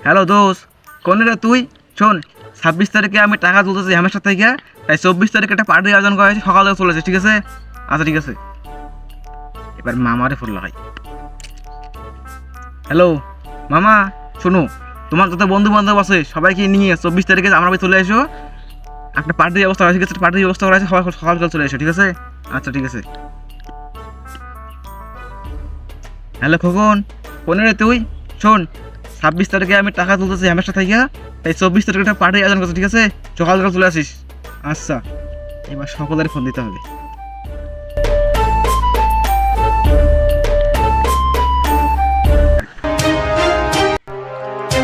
Hello দোস্ত, কোন রে তুই? শোন, 26 তারিখে আমি টাকা তুলতেছি হামেশার থেকে, তাই 24 তারিখে একটা পার্টির আয়োজন করা হয়েছে, সকালে চলেছে, ঠিক আছে? আচ্ছা ঠিক আছে, এবার মামারে ফোন লাগাই। হ্যালো মামা, শোনো, তোমার যত বন্ধু বান্ধব আছে সবাইকে নিয়ে 24 তারিখে আমার বাড়ি চলে এসো। একটা পার্টির ব্যবস্থা করা আছে, ঠিক আছে? পার্টির ব্যবস্থা করা আছে, সবাই সকাল সকাল চলে এসো, ঠিক আছে? আচ্ছা ঠিক আছে। হ্যালো খোকন, কোন রে তুই? শোন, 26 তারিখে আমি টাকা তুলতেছি হামেশা থেকে, তাই 24 তারিখে একটা পার্টির আয়োজন করছি, ঠিক আছে? সকাল সকাল চলে আসিস। আচ্ছা, এবার সকলের ফোন দিতে হবে।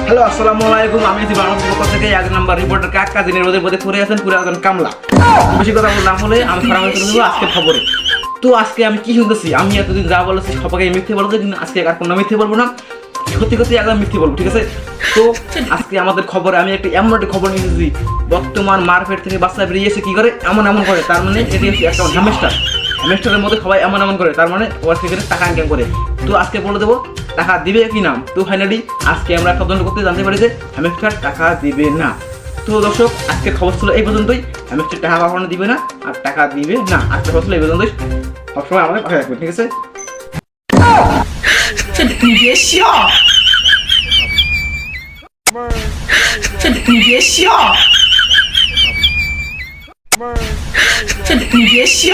হ্যালো, আসসালামু আলাইকুম। আমি আছি বাংলাদেশের পক্ষ থেকে 1 নাম্বার রিপোর্টার কাকা, দিনের মধ্যে পড়ে আছেন পুরো একজন কামলা। বেশি কথা বললাম হলে আমি খারাপ করে দেবো আজকে খবরে। তো আজকে আমি কি শুনতেছি, আমি এতদিন যা বলেছি সবাইকে মিথ্যে বলতে, কিন্তু আজকে আর কোনো মিথ্যে বলবো না, সত্যি সত্যি একদম মিথ্যে বলবো, ঠিক আছে? তো আজকে আমাদের খবরে আমি এমন একটা খবর নিয়ে এসেছি, বর্তমান মার্কেট থেকে বাচ্চা বেরিয়েছে কি করে, এমন করে, তার মানে এটি হচ্ছে একটা হ্যামেস্টারের মধ্যে সবাই এমন করে, তার মানে ওর থেকে টাকা ইনকাম করে। তো আজকে বলে দেবো টাকা দিবে কি না। তো ফাইনালি আজকে আমরা তদন্ত করতে জানতে পারি যে হ্যামেস্টার টাকা দিবে না। তো দর্শক, আজকের খবর ছিল এই পর্যন্তই। হ্যামেস্টার টাকা কখনো দিবে না আর টাকা দিবে না। আজকের খবর ছিল এই পর্যন্তই। সবসময় আমাদের পাশে রাখবেন, ঠিক আছে? 你别笑，你别笑，你别笑。